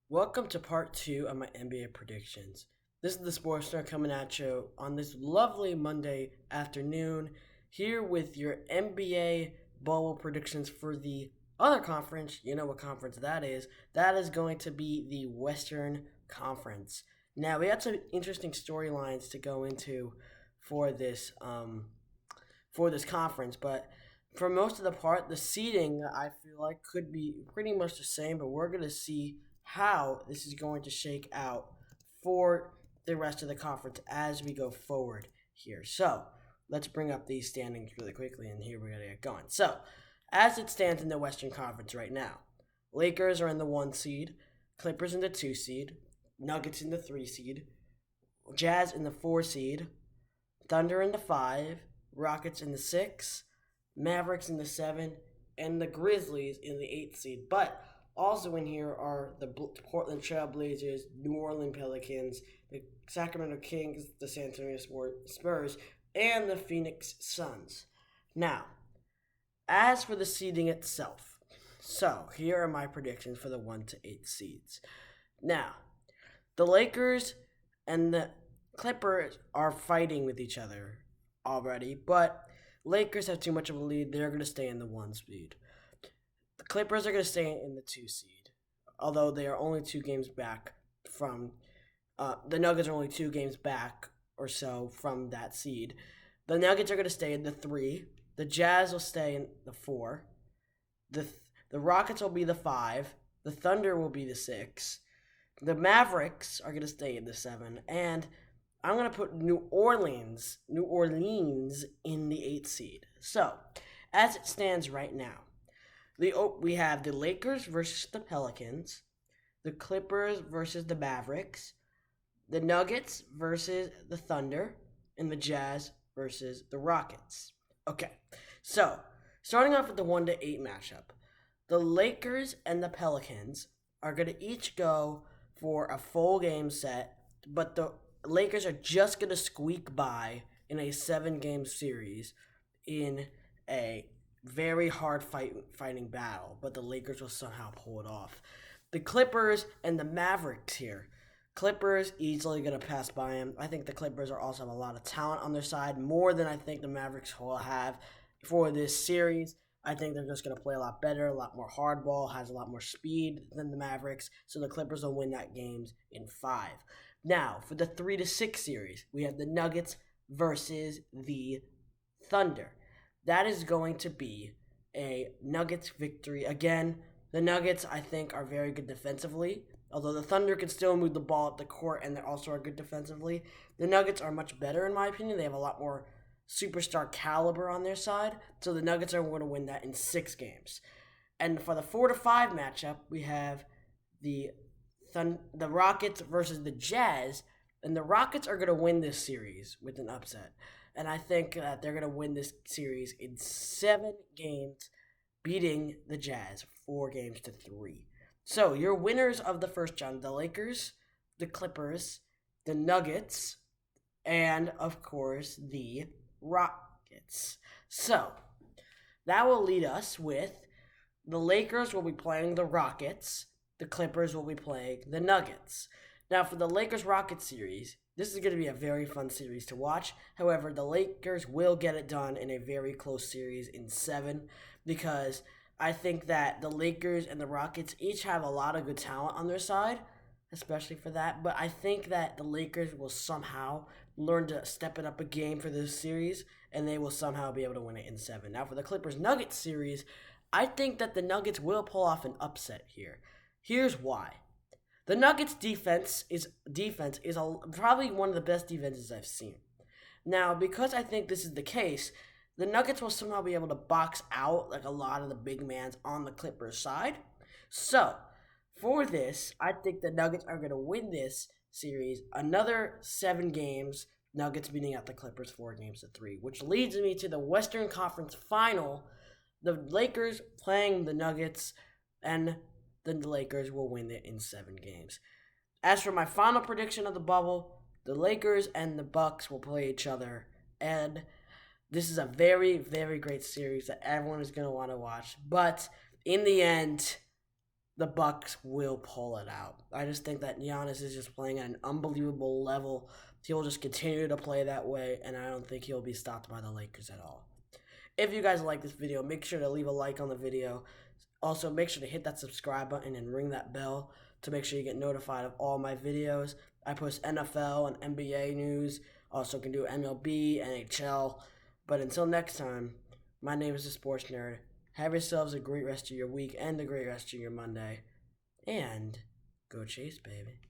Welcome to part two of my NBA predictions. This is the Sports Star coming at you on this lovely Monday afternoon, here with your NBA bubble predictions for the other conference. You know what conference that is. That is going to be the Western Conference. Now, we had some interesting storylines to go into for this conference, but for most of the part, the seeding I feel like could be pretty much the same, but we're gonna see how this is going to shake out for the rest of the conference as we go forward here. So let's bring up these standings really quickly, and here we're gonna get going. So as it stands in the Western Conference right now, Lakers are in the 1 seed, Clippers in the 2 seed, Nuggets in the 3 seed, Jazz in the 4 seed, Thunder in the 5, Rockets in the 6, Mavericks in the 7, and the Grizzlies in the 8 seed. But also in here are the Portland Trail Blazers, New Orleans Pelicans, the Sacramento Kings, the San Antonio Spurs, and the Phoenix Suns. Now, as for the seeding itself, so here are my predictions for the 1 to 8 seeds. Now, the Lakers and the Clippers are fighting with each other already, but Lakers have too much of a lead. They're going to stay in the 1 seed. The Clippers are going to stay in the 2 seed, although they are only 2 games back from. The Nuggets are only 2 games back or so from that seed. The Nuggets are going to stay in the 3. The Jazz will stay in the 4. The the Rockets will be the 5. The Thunder will be the 6. The Mavericks are going to stay in the 7, and I'm going to put New Orleans in the 8 seed. So, as it stands right now, we have the Lakers versus the Pelicans, the Clippers versus the Mavericks, the Nuggets versus the Thunder, and the Jazz versus the Rockets. Okay, so starting off with the 1 to 8 matchup, the Lakers and the Pelicans are going to each go for a full game set, but the Lakers are just going to squeak by in a 7 game series in a very hard fighting battle, but the Lakers will somehow pull it off. The Clippers and the Mavericks here. Clippers easily going to pass by them. I think the Clippers are also have a lot of talent on their side, more than I think the Mavericks will have for this series. I think they're just going to play a lot better, a lot more hardball, has a lot more speed than the Mavericks, so the Clippers will win that games in 5. Now, for the 3 to 6 series, we have the Nuggets versus the Thunder. That is going to be a Nuggets victory. Again, the Nuggets, I think, are very good defensively. Although the Thunder can still move the ball up the court and they also are good defensively, the Nuggets are much better in my opinion. They have a lot more superstar caliber on their side. So the Nuggets are going to win that in 6 games. And for the 4 to 5 matchup, we have the Rockets versus the Jazz. And the Rockets are going to win this series with an upset. And I think that they're going to win this series in 7 games, beating the Jazz 4 games to 3. So, your winners of the first round, the Lakers, the Clippers, the Nuggets, and, of course, the Rockets. So, that will lead us with the Lakers will be playing the Rockets, the Clippers will be playing the Nuggets. Now, for the Lakers-Rockets series, this is going to be a very fun series to watch. However, the Lakers will get it done in a very close series in 7 because I think that the Lakers and the Rockets each have a lot of good talent on their side, especially for that. But I think that the Lakers will somehow learn to step it up a game for this series, and they will somehow be able to win it in 7. Now, for the Clippers-Nuggets series, I think that the Nuggets will pull off an upset here. Here's why. The Nuggets defense is probably one of the best defenses I've seen. Now, because I think this is the case, the Nuggets will somehow be able to box out like a lot of the big mans on the Clippers side. So, for this, I think the Nuggets are going to win this series another 7 games, Nuggets beating out the Clippers 4 games to 3, which leads me to the Western Conference Final. The Lakers playing the Nuggets, and the Lakers will win it in 7 games. As for my final prediction of the bubble, the Lakers and the Bucks will play each other, and this is a very, very great series that everyone is going to want to watch. But in the end, the Bucks will pull it out. I just think that Giannis is just playing at an unbelievable level. He'll just continue to play that way, and I don't think he'll be stopped by the Lakers at all. If you guys like this video, make sure to leave a like on the video. Also, make sure to hit that subscribe button and ring that bell to make sure you get notified of all my videos. I post NFL and NBA news. Also can do MLB, NHL. But until next time, my name is the Sports Nerd. Have yourselves a great rest of your week and a great rest of your Monday. And go Chase, baby.